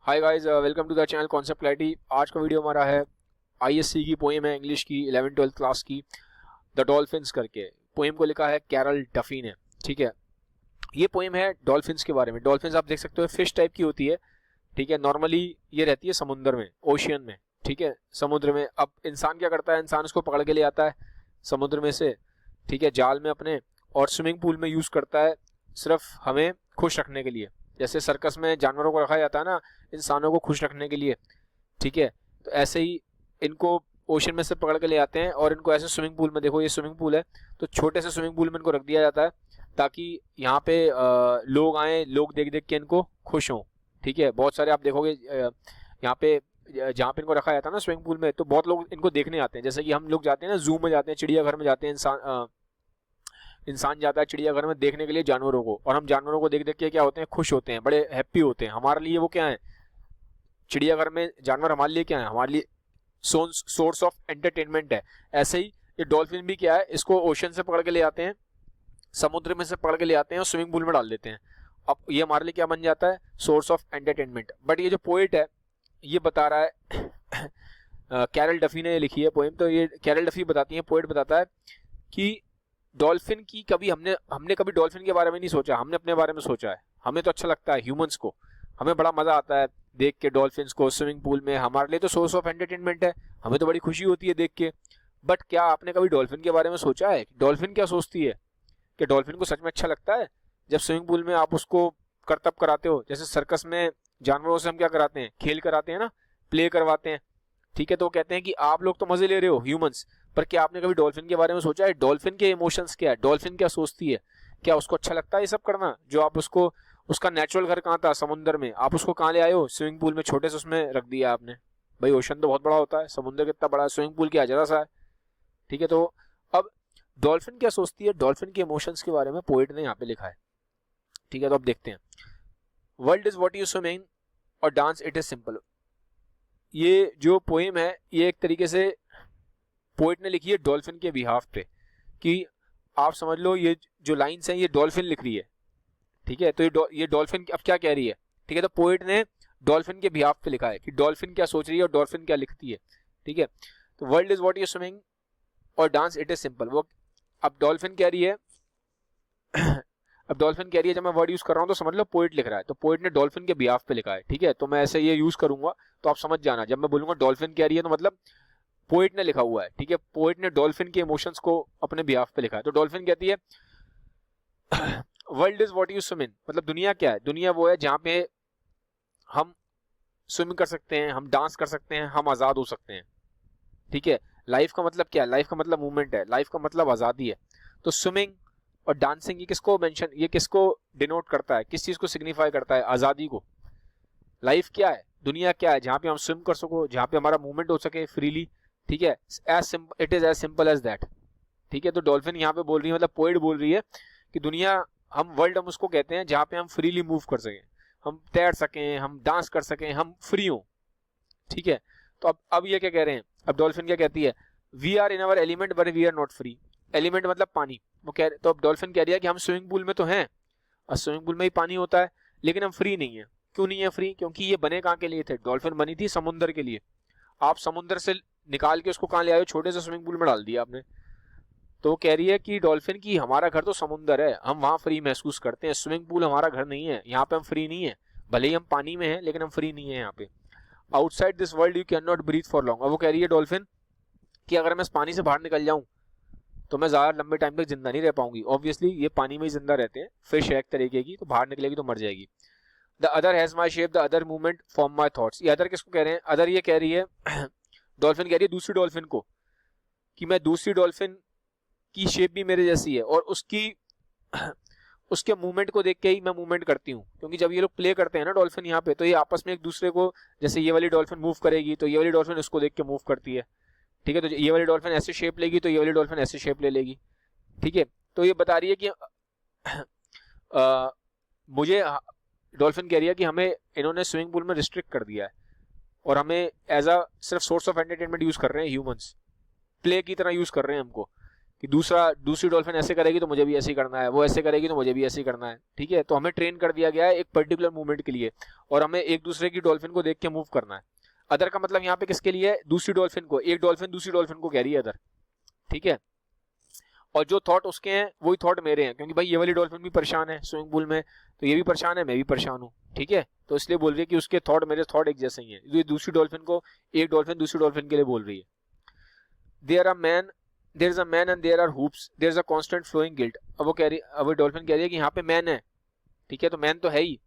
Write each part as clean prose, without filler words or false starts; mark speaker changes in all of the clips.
Speaker 1: Hi guys, welcome to the channel concept clarity. आज का video हमारा है आईएससी की पोएम है, इंग्लिश की 11th-12th क्लास की, द डॉल्फिन्स करके। पोएम को लिखा है कैरल डफी ने। ठीक है, ये पोएम है डॉल्फिन्स के बारे में। डॉल्फिन्स आप देख सकते हो फिश टाइप की होती है। ठीक है, नॉर्मली ये रहती है समुद्र में, ओशियन में। ठीक है, समुद्र में। अब इंसान क्या करता है, इंसान उसको पकड़ के ले आता है समुद्र में से, ठीक है, जाल में अपने, और स्विमिंग पूल में यूज करता है सिर्फ हमें खुश रखने के लिए। जैसे सर्कस में जानवरों को रखा जाता है ना इंसानों को खुश रखने के लिए। ठीक है, तो ऐसे ही इनको ओशन में से पकड़ के ले आते हैं और इनको ऐसे स्विमिंग पूल में, देखो ये स्विमिंग पूल है, तो छोटे से स्विमिंग पूल में इनको रख दिया जाता है ताकि यहाँ पे लोग आए, लोग देख देख के इनको खुश हों। ठीक है, बहुत सारे आप देखोगे यहाँ पे जहाँ पे इनको रखा जाता है ना स्विमिंग पूल में, तो बहुत लोग इनको देखने आते हैं। जैसे कि हम लोग जाते हैं ना जू में, जाते हैं चिड़ियाघर में, जाते हैं इंसान जाता है चिड़ियाघर में देखने के लिए जानवरों को, और हम जानवरों को देख देख के क्या होते हैं, खुश होते हैं, बड़े हैप्पी होते हैं। हमारे लिए वो क्या है, चिड़ियाघर में जानवर हमारे लिए क्या है, हमारे लिए सोर्स ऑफ एंटरटेनमेंट है। ऐसे ही ये डॉल्फिन भी क्या है, इसको ओशन से पकड़ के ले आते हैं, समुद्र में से पकड़ के ले आते हैं और स्विमिंग पूल में डाल देते हैं। अब ये हमारे लिए क्या बन जाता है, सोर्स ऑफ एंटरटेनमेंट। बट ये जो पोएट है ये बता रहा है कैरल डफी ने लिखी है पोएम, तो ये कैरल डफी बताती है, पोएट बताता है कि डॉल्फिन की कभी हमने कभी डॉल्फिन के बारे में नहीं सोचा, हमने अपने बारे में सोचा है। हमें तो अच्छा लगता है ह्यूमंस को, हमें बड़ा मजा आता है देख के डॉल्फिन्स को स्विमिंग पूल में, हमारे लिए तो सोर्स ऑफ एंटरटेनमेंट है, हमें तो बड़ी खुशी होती है देख के। बट क्या आपने कभी डॉल्फिन के बारे में सोचा है, डॉल्फिन क्या सोचती है, कि डॉल्फिन को सच में अच्छा लगता है जब स्विमिंग पूल में आप उसको करतब कराते हो। जैसे सर्कस में जानवरों से हम क्या कराते हैं, खेल कराते हैं ना, प्ले करवाते हैं। ठीक है, तो कहते हैं कि आप लोग तो मजे ले रहे हो ह्यूमंस, पर क्या आपने कभी डॉल्फिन के बारे में सोचा है, डॉल्फिन के इमोशंस क्या है, डॉल्फिन क्या सोचती है, क्या उसको अच्छा लगता है ये सब करना। जो आप उसको, उसका नेचुरल घर कहाँ था, समुद्र में, आप उसको कहाँ ले आए हो, स्विमिंग पूल में छोटे से उसमें रख दिया आपने। भाई ओशन तो बहुत बड़ा होता है, समुद्र कितना बड़ा है, स्विमिंग पूल क्या जरा सा है। ठीक है, तो अब डॉल्फिन क्या सोचती है, डॉल्फिन के इमोशंस के बारे में पोएट ने यहाँ पे लिखा है। ठीक है, तो अब देखते हैं। World is what you swimming और डांस इट इज सिंपल। ये जो पोएम है ये एक तरीके से पोएट ने लिखी है डॉल्फिन के बिहाफ पे, कि आप समझ लो ये जो लाइंस हैं ये डॉल्फिन लिख रही है। ठीक है, तो ये डॉल्फिन अब क्या कह रही है। ठीक है, तो पोएट ने डॉल्फिन के बिहाफ पे लिखा है कि डॉल्फिन क्या सोच रही है और डॉल्फिन क्या लिखती है। ठीक है, तो world is what you swimming और डांस इट इज सिंपल। वो अब डॉल्फिन कह रही है अब डॉल्फिन कह रही है, जब मैं वर्ड यूज कर रहा हूं तो समझ लो पोएट लिख रहा है, तो पोएट ने डॉल्फिन के बिहाफ पे लिखा है। ठीक है, तो मैं ऐसे ये यूज करूंगा तो आप समझ जाना, जब मैं बोलूंगा डॉल्फिन कह रही है तो मतलब पोएट ने लिखा हुआ है। ठीक है, पोएट ने डॉल्फिन के इमोशंस को अपने बिहाफ पे लिखा है। तो डॉल्फिन कहती है world is what you swim in, मतलब दुनिया क्या है, दुनिया वो है जहां पे हम स्विम कर सकते हैं, हम डांस कर सकते हैं, हम आजाद हो सकते हैं। ठीक है, लाइफ का मतलब क्या है, लाइफ का मतलब मूवमेंट है, लाइफ का मतलब आजादी है। तो स्विमिंग और डांसिंग ये किसको डिनोट करता है, किस चीज को सिग्निफाई करता है, आजादी को। लाइफ क्या है, दुनिया क्या है, जहां पे हम स्विम कर सको, जहां पे हमारा मूवमेंट हो सके फ्रीली। ठीक है, it is as simple as that. ठीक है, तो डॉल्फिन यहाँ पे बोल रही है, मतलब पोएट बोल रही है कि दुनिया, वर्ल्ड हम उसको कहते हैं जहां पे हम फ्रीली मूव कर सकें, हम तैर सकें, हम डांस कर सकें, हम फ्री हो। ठीक है, तो अब ये क्या कह रहे हैं, अब डॉल्फिन क्या कहती है, we are in our element but we are not free. Element मतलब पानी। वो कह तो अब डॉल्फिन कह रही है कि हम स्विमिंग पूल में तो हैं, और स्विमिंग पूल में ही पानी होता है, लेकिन हम फ्री नहीं है। क्यों नहीं है फ्री, क्योंकि ये बने कहाँ के लिए थे, डॉल्फिन बनी थी समुद्र के लिए। आप समुद्र से निकाल के उसको कहाँ ले आए, छोटे से स्विमिंग पूल में डाल दिया आपने। तो कह रही है कि डॉल्फिन की हमारा घर तो समुद्र है, हम वहां फ्री महसूस करते हैं, स्विमिंग पूल हमारा घर नहीं है, यहाँ पे हम फ्री नहीं है। भले ही हम पानी में हैं लेकिन हम फ्री नहीं है यहाँ पे। Outside this world you can not breathe for long. अब वो कह रही है डॉल्फिन कि अगर मैं इस पानी से बाहर निकल जाऊं तो मैं ज्यादा लंबे टाइम तक जिंदा नहीं रह पाऊंगी। ऑब्वियसली ये पानी में ही जिंदा रहते हैं, फिश है एक तरीके की, तो बाहर निकलेगी तो मर जाएगी। The other has my shape, the other movement form my thoughts. ये अदर किसको कह रहे हैं, अदर ये कह रही है डॉल्फिन कह रही है दूसरी डॉल्फिन को, कि मैं दूसरी डॉल्फिन की शेप भी मेरे जैसी है, और उसके मूवमेंट को देख के ही मैं मूवमेंट करती हूँ। क्योंकि जब ये लोग प्ले करते हैं ना डॉल्फिन यहाँ पे, तो ये आपस में एक दूसरे को, जैसे ये वाली डॉल्फिन मूव करेगी तो ये वाली डॉल्फिन इसको देख के मूव करती है। ठीक है, तो ये वाली डॉल्फिन ऐसे शेप लेगी तो ये वाली डॉल्फिन ऐसे शेप ले लेगी। ठीक है, तो ये बता रही है कि मुझे, डॉल्फिन कह रही है कि हमें इन्होंने स्विमिंग पूल में रिस्ट्रिक्ट कर दिया है, और हमें एज अ सिर्फ सोर्स ऑफ एंटरटेनमेंट यूज कर रहे हैं, ह्यूमंस प्ले की तरह यूज कर रहे हैं हमको, कि दूसरी डॉल्फिन ऐसे करेगी तो मुझे भी ऐसे ही करना है, वो ऐसे करेगी तो मुझे भी ऐसे ही करना है, ठीक है। तो हमें ट्रेन कर दिया गया है एक पर्टिकुलर मूवमेंट के लिए, और हमें एक दूसरे की डॉल्फिन को देख के मूव करना है। अदर का मतलब यहाँ पे किसके लिए है, दूसरी डॉल्फिन को, एक डॉल्फिन दूसरी डॉल्फिन को कह रही है अदर, ठीक है। और जो थॉट उसके हैं वही थॉट मेरे हैं, क्योंकि भाई ये वाली डॉल्फिन भी परेशान है स्विमिंग पूल में, तो ये भी परेशान है, मैं भी परेशान हूँ, ठीक है। तो इसलिए बोल रही है कि उसके थॉट मेरे थॉट एक जैसे ही हैं। ये दूसरी डॉल्फिन को, एक डॉल्फिन दूसरी डॉल्फिन के लिए बोल रही है। There is a man and there are hoops, there is a constant flowing guilt. अब वो डॉल्फिन कह रही है कि यहाँ पे मैन है, ठीक है, तो मैन तो है ही,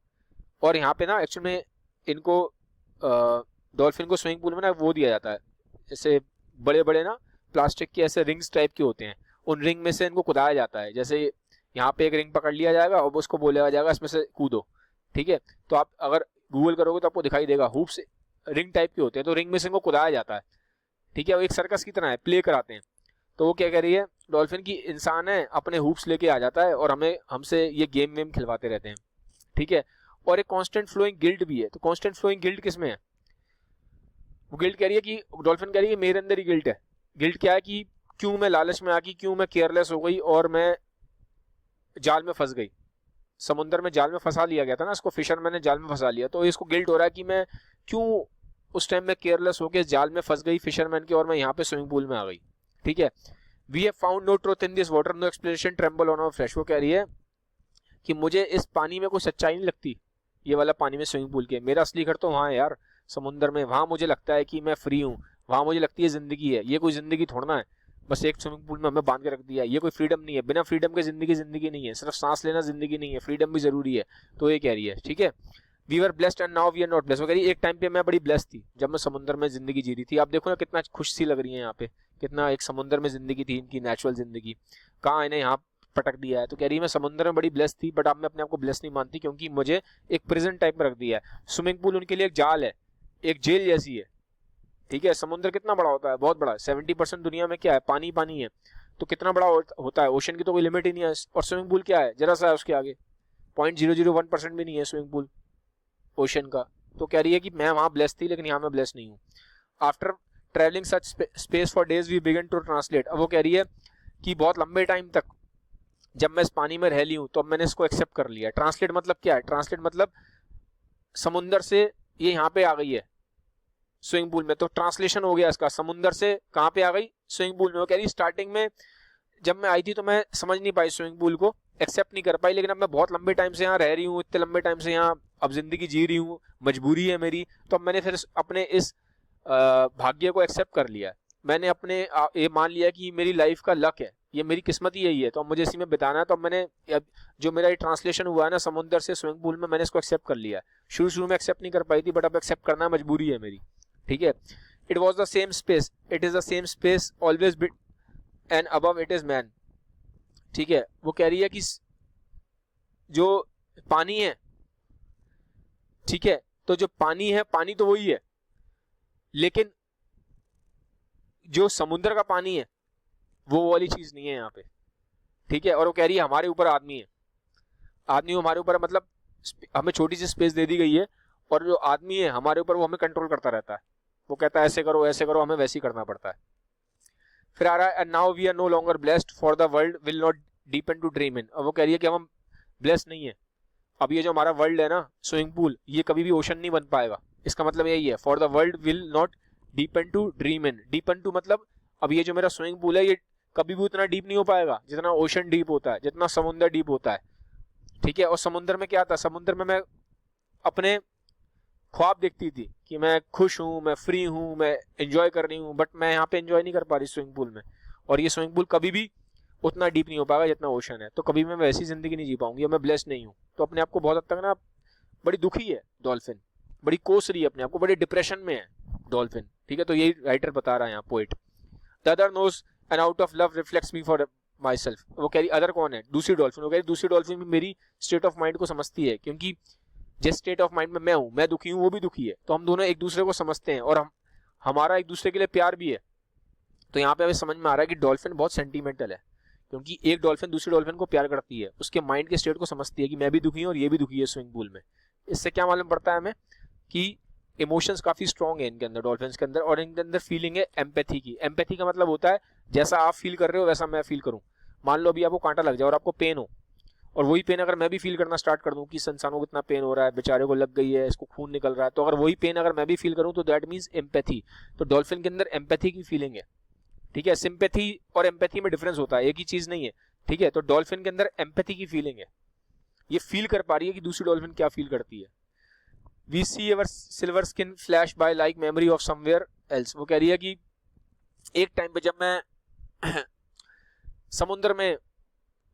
Speaker 1: और यहाँ पे ना एक्चुअल में इनको डॉल्फिन को स्विमिंग पूल में ना वो दिया जाता है, ऐसे बड़े बड़े ना प्लास्टिक के ऐसे रिंग्स टाइप के होते हैं, उन रिंग में से इनको कुदाया जाता है। जैसे यहाँ पे एक रिंग पकड़ लिया जाएगा और उसको बोला जाएगा इसमें से कूदो, ठीक है। तो आप अगर गूगल करोगे तो आपको दिखाई देगा, हुप्स रिंग टाइप के होते हैं, तो रिंग में से इनको कुदाया जाता है, ठीक है। वो एक सर्कस की तरह है, प्ले कराते हैं। तो वो क्या कह रही है, डॉल्फिन की इंसान है, अपने हुप्स लेके आ जाता है और हमसे ये गेम वेम खिलवाते रहते हैं, ठीक है। और एक कांस्टेंट फ्लोइंग गिल्ट भी है। तो कांस्टेंट फ्लोइंग गिल्ट किसमें है, वो गिल्ट कह रही है कि डॉल्फिन कह रही है मेरे अंदर ही गिल्ट है। गिल्ट क्या है कि क्यों मैं लालच में आके, क्यों मैं केयरलेस हो गई और मैं जाल में फंस गई, समुद्र में जाल में फंसा लिया गया था ना इसको, फिशरमैन ने जाल में फंसा लिया, तो इसको गिल्ट हो रहा है कि मैं क्यों उस टाइम में केयरलेस होकर जाल में फंस गई फिशरमैन के, और मैं यहाँ पे स्विमिंग पूल में आ गई, ठीक है। We have found no truth in this water, no explanation tremble on our flesh. वो कह रही है कि मुझे इस पानी में कोई सच्चाई नहीं लगती, ये वाला पानी में स्विमिंग पूल के, मेरा असली घर तो वहाँ है यार, समुद्र में। वहाँ मुझे लगता है कि मैं फ्री हूँ, वहाँ मुझे लगती है जिंदगी है, ये कोई जिंदगी थोड़ा है, बस एक स्विमिंग पूल में हमें बांध के रख दिया है, ये कोई फ्रीडम नहीं है, बिना फ्रीडम के जिंदगी नहीं है, सिर्फ सांस लेना जिंदगी नहीं है, फ्रीडम भी जरूरी है। तो ये कह रही है, ठीक है। We were blessed and now we are not blessed. वो कह रही है एक टाइम पे मैं बड़ी ब्लेस्ड थी जब मैं समुद्र में जिंदगी जी रही थी। आप देखो ना कितना खुश सी लग रही है यहाँ पे, कितना एक समुद्र में जिंदगी थी इनकी, नेचुरल जिंदगी, कहाँ इन्हें यहाँ पटक दिया है। तो कह रही है मैं समुद्र में बड़ी ब्लेस्ड थी, बट अब मैं अपने आप को ब्लेस्ड नहीं मानती, क्योंकि मुझे एक प्रिजन टाइप में रख दिया है। स्विमिंग पूल उनके लिए एक जाल है, एक जेल जैसी है, ठीक है। समुद्र कितना बड़ा होता है, बहुत बड़ा, 70% दुनिया में क्या है, पानी पानी है, तो कितना बड़ा होता है, ओशन की तो कोई लिमिट ही नहीं है। और स्विमिंग पूल क्या है, जरा सा है उसके आगे, 0.001% भी नहीं है स्विमिंग पूल ओशन का। तो कह रही है कि मैं वहां ब्लेस थी, लेकिन यहाँ मैं ब्लेस नहीं हूँ। After travelling such space for days we began to translate. अब वो कह रही है कि बहुत लंबे टाइम तक जब मैं इस पानी में रह ली हूँ तो अब मैंने इसको एक्सेप्ट कर लिया। ट्रांसलेट मतलब क्या है, ट्रांसलेट मतलब समुंदर से ये यहाँ पे आ गई है स्विमिंग पूल में, तो ट्रांसलेशन हो गया इसका, समुंदर से कहाँ पे आ गई, स्विमिंग पूल में। वो कह रही स्टार्टिंग में जब मैं आई थी तो मैं समझ नहीं पाई स्विमिंग पूल को, एक्सेप्ट नहीं कर पाई, लेकिन अब मैं बहुत लंबे टाइम से यहाँ रह रही हूँ, इतने लंबे टाइम से यहाँ अब जिंदगी जी रही हूँ, मजबूरी है मेरी, तो अब मैंने फिर अपने इस भाग्य को एक्सेप्ट कर लिया। मैंने अपने ये मान लिया कि मेरी लाइफ का लक है, ये मेरी किस्मत ही यही है, तो अब मुझे इसी में बिताना है। तो अब मैंने जो मेरा ये ट्रांसलेशन हुआ है ना समुद्र से स्विमिंग पूल में, मैंने इसको एक्सेप्ट कर लिया। शुरू में एक्सेप्ट नहीं कर पाई थी, बट अब एक्सेप्ट करना मजबूरी है मेरी, ठीक है। It was the same space, it is the same space always bit and above it is man, ठीक है। वो कह रही है कि जो पानी है, ठीक है, तो जो पानी है, पानी तो वही है, लेकिन जो समुद्र का पानी है वो वाली चीज नहीं है यहाँ पे, ठीक है। और वो कह रही है हमारे ऊपर आदमी है, आदमी हमारे ऊपर है, मतलब हमें छोटी सी स्पेस दे दी गई है, और जो आदमी है हमारे ऊपर वो हमें कंट्रोल करता रहता है, वो कहता है ऐसे करो, हमें वैसे ही करना पड़ता है। फिर आ रहा है and now we are no longer blessed for the world will not deepen to dream in. अब वो कह रही है कि हम ब्लेस्ड नहीं है, अब ये जो हमारा वर्ल्ड है ना स्विमिंग पूल, ये कभी भी ओशन नहीं बन पाएगा। इसका मतलब यही है, for the world will not deepen to dream in. Deepen to मतलब अब ये जो मेरा स्विमिंग पूल है ये कभी भी उतना डीप नहीं हो पाएगा जितना ओशन डीप होता है, जितना समुद्र डीप होता है, ठीक है। और समुद्र में क्या था, समुद्र में मैं अपने ख्वाब देखती थी कि मैं खुश हूँ, मैं फ्री हूँ, मैं एंजॉय कर रही हूँ, बट मैं यहाँ पे एंजॉय नहीं कर पा रही स्विमिंग पूल में। और ये स्विमिंग पूल कभी भी उतना डीप नहीं हो पाएगा जितना ओशन है, तो कभी मैं वैसी जिंदगी नहीं जी पाऊंगी, और मैं ब्लेस्ड नहीं हूँ। तो अपने आप को बहुत हद तक ना बड़ी दुखी है डॉल्फिन, बड़ी कोस रही है अपने आप को, बड़ी डिप्रेशन में है डॉल्फिन, ठीक है। तो यही राइटर बता रहा है यहाँ, poet. The other knows and out of love reflects me for my self. वो कह रही अदर कौन है, दूसरी डॉल्फिन। वो कह रही दूसरी डॉल्फिन भी मेरी स्टेट ऑफ माइंड को समझती है, क्योंकि जिस स्टेट ऑफ माइंड में मैं हूँ, मैं दुखी हूँ, वो भी दुखी है, तो हम दोनों एक दूसरे को समझते हैं, और हमारा एक दूसरे के लिए प्यार भी है। तो यहाँ पे हमें समझ में आ रहा है कि डॉल्फिन बहुत सेंटीमेंटल है, क्योंकि एक डॉल्फिन दूसरी डॉल्फिन को प्यार करती है, उसके माइंड के स्टेट को समझती है कि मैं भी दुखी हूँ और ये भी दुखी है स्विमिंग पूल में। इससे क्या मालूम पड़ता है हमें कि इमोशंस काफी स्ट्रॉन्ग है इनके अंदर, डॉल्फिन के अंदर, और इनके अंदर फीलिंग है एम्पैथी की। एम्पैथी का मतलब होता है जैसा आप फील कर रहे हो वैसा मैं फील करूं। मान लो अभी आपको कांटा लग जाए और आपको पेन हो, और वही पेन अगर मैं भी फील करना स्टार्ट कर दूं कि इस इंसान को कितना पेन हो रहा है, बेचारे को लग गई है, इसको खून निकल रहा है, तो अगर वही पेन अगर मैं भी फील करूं तो दैट मीन्स एम्पैथी। तो डॉल्फिन के अंदर एम्पैथी की फीलिंग है, ठीक है। सिंपैथी और एम्पैथी में डिफरेंस होता है, एक ही चीज नहीं है, ठीक है। तो डॉल्फिन के अंदर एम्पैथी की फीलिंग है, ये फील कर पा रही है कि दूसरी डॉल्फिन क्या फील करती है। We see ever silver skin flash by like memory of somewhere else. वो कह रही है कि एक टाइम पे जब मैं समुद्र में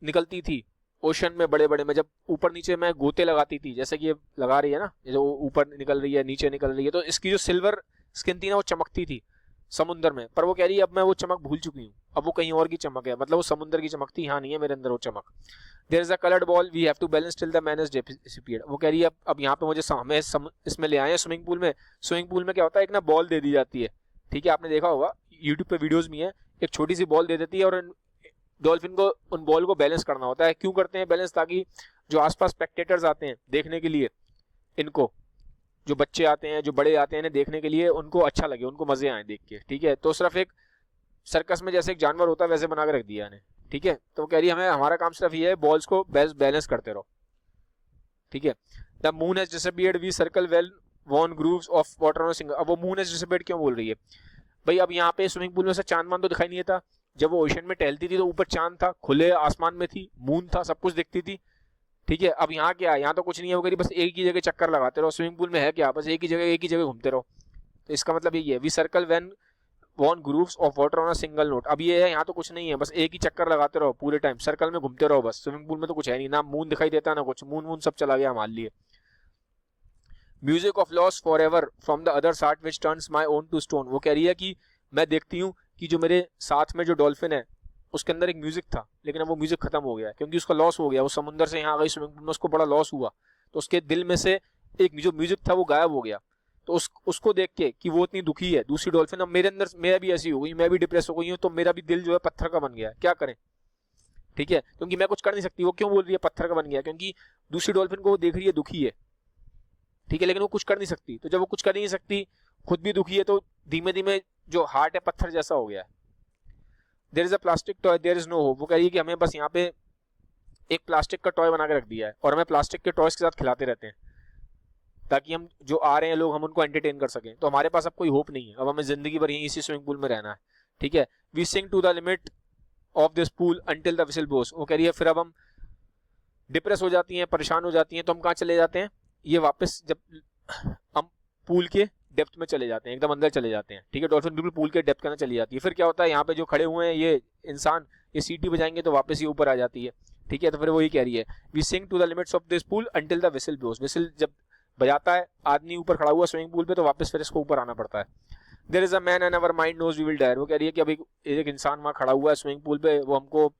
Speaker 1: निकलती थी, ओशन में बड़े बड़े में, जब ऊपर नीचे मैं गोते लगाती थी, जैसे कि ये लगा रही है ना, जो ऊपर निकल रही है नीचे निकल रही है, तो इसकी जो सिल्वर स्किन थी ना वो चमकती थी समुद्र में। पर वो कह रही है अब मैं वो चमक भूल चुकी हूँ, अब वो कहीं और की चमक है, मतलब वो समुद्र की चमक थी, यहाँ नहीं है मेरे अंदर वो चमक। There is a coloured ball we have to balance till the man is disappeared. वो कह रही है अब यहाँ पे मुझे हमें इसमें ले आए हैं स्विमिंग पूल में। स्विमिंग पूल में क्या होता है, एक ना बॉल दे दी जाती है, ठीक है, आपने देखा होगा यूट्यूब पे वीडियोज भी हैं, एक छोटी सी बॉल दे देती है और डॉल्फिन को उन बॉल को बैलेंस करना होता है। क्यों करते हैं बैलेंस? ताकि जो आसपास स्पेक्टेटर्स आते हैं देखने के लिए, इनको जो बच्चे आते हैं, जो बड़े आते हैं इन्हें देखने के लिए, उनको अच्छा लगे, उनको मजे आए देख के, ठीक है। तो सिर्फ एक सर्कस में जैसे एक जानवर होता है वैसे बना के रख दिया इन्हें, ठीक है। तो वो कह रही है हमें, हमारा काम सिर्फ ये है बॉल्स को बैलेंस करते रहो, ठीक है। The moon has disappeared we circle well worn grooves of water on a single. अब वो मून हैज डिसअपीयर्ड क्यों बोल रही है भाई? अब यहाँ पे स्विमिंग पूल में से चांद मान तो दिखाई नहीं देता, जब वो ओशन में टहलती थी तो ऊपर चांद था, खुले आसमान में थी, मून था, सब कुछ दिखती थी, ठीक है। अब यहाँ क्या है, यहाँ तो कुछ नहीं है, वो कह रही बस एक ही जगह चक्कर लगाते रहो, स्विमिंग पूल में है क्या, बस एक ही जगह घूमते रहो। तो इसका मतलब यही है, we circle when worn grooves of water on a single note. अब ये है यहाँ तो कुछ नहीं है, बस एक ही चक्कर लगाते रहो पूरे टाइम, सर्कल में घूमते रहो बस। स्विमिंग पूल में तो कुछ है नहीं, ना मून दिखाई देता ना कुछ, मून सब चला गया मान लिए। Music of loss for ever from the other side which turns my own to stone. वो कह रही है कि मैं देखती हूँ कि जो मेरे साथ में जो डॉल्फिन है उसके अंदर एक म्यूजिक था, लेकिन अब वो म्यूजिक खत्म हो गया है क्योंकि उसका लॉस हो गया, वो समुद्र से यहाँ आ गई स्विमिंग पूल में, उसको बड़ा लॉस हुआ, तो उसके दिल में से एक जो म्यूजिक था वो गायब हो गया। तो उसको देख के कि वो इतनी दुखी है दूसरी डॉल्फिन, अब मेरे अंदर मेरा भी ऐसी हो गई, मैं भी डिप्रेस हो गई हूँ, तो मेरा भी दिल जो है पत्थर का बन गया है, क्या करें, ठीक है। क्योंकि मैं कुछ कर नहीं सकती। वो क्यों बोल रही है पत्थर का बन गया? क्योंकि दूसरी डॉल्फिन को वो देख रही है दुखी है, ठीक है, लेकिन वो कुछ कर नहीं सकती। तो जब वो कुछ कर नहीं सकती, खुद भी दुखी है, तो धीमे धीमे जो हार्ट है पत्थर जैसा हो गया है। There is a plastic toy there is no hope. वो कह रही है कि हमें बस यहाँ पे एक प्लास्टिक का टॉय बना के रख दिया है और हमें प्लास्टिक के टॉयज के साथ खिलाते रहते हैं ताकि हम जो आ रहे हैं लोग, हम उनको एंटरटेन कर सकें। तो हमारे पास अब कोई होप नहीं है, अब हमें जिंदगी भर यहीं इसी स्विमिंग पूल में रहना है, ठीक है। We sing to the limit of this pool until the whistle blows. वो कह रही है फिर अब हम डिप्रेस हो जाती हैं, परेशान हो जाती हैं, तो हम कहाँ चले जाते हैं, ये वापस जब हम पूल के डेप्थ में चले जाते हैं, एकदम अंदर चले जाते हैं, ठीक है। डॉल्फिन बिल्कुल पूल के डेप्थ के अंदर चली जाती है। फिर क्या होता है, यहाँ पे जो खड़े हुए हैं ये इंसान, ये सीटी बजाएंगे तो वापस ये ऊपर आ जाती है, ठीक है। तो फिर वही कह रही है we sing to the limits of this pool until the whistle blows. Whistle जब बजाता है आदमी ऊपर खड़ा हुआ स्विमिंग पूल पे, तो वापस फिर इसको ऊपर आना पड़ता है। There is a man and our mind knows we will die. वो कह रही है कि अभी एक इंसान वहाँ खड़ा हुआ है स्विमिंग पूल पे, वो हमको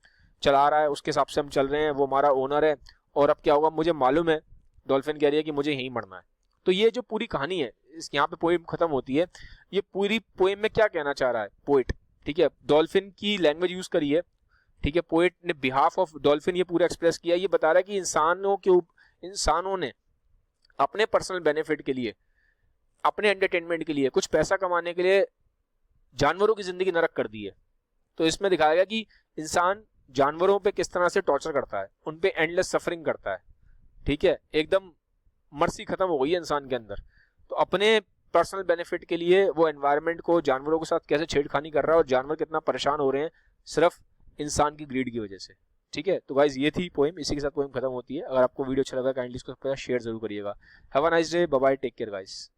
Speaker 1: चला रहा है, उसके हिसाब से हम चल रहे हैं, वो हमारा ओनर है, और अब क्या होगा मुझे मालूम है। डॉल्फिन कह रही है कि मुझे यहीं मरना है। तो ये जो पूरी कहानी है, इस यहाँ पे पोएम खत्म होती है। ये पूरी पोएम में क्या कहना चाह रहा है पोएट, ठीक है, डॉल्फिन की लैंग्वेज यूज करी है, ठीक है। पोएट ने बिहाफ ऑफ डॉल्फिन ये पूरा एक्सप्रेस किया। ये बता रहा है कि इंसानों ने अपने पर्सनल बेनिफिट के लिए, अपने एंटरटेनमेंट के लिए, कुछ पैसा कमाने के लिए जानवरों की जिंदगी नरक कर दी है। तो इसमें दिखाया गया कि इंसान जानवरों पे किस तरह से टॉर्चर करता है, उन पे एंडलेस सफरिंग करता है, ठीक है। एकदम मर्सी खत्म हो गई है इंसान के अंदर। तो अपने पर्सनल बेनिफिट के लिए वो एनवायरनमेंट को, जानवरों के साथ कैसे छेड़खानी कर रहा है, और जानवर कितना परेशान हो रहे हैं सिर्फ इंसान की ग्रीड की वजह से, ठीक है। तो गाइज ये थी पोएम, इसी के साथ पोएम खत्म होती है। अगर आपको वीडियो अच्छा लगा काइंडली इसको शेयर जरूर करिएगा। Have a nice day, bye bye, take care guys.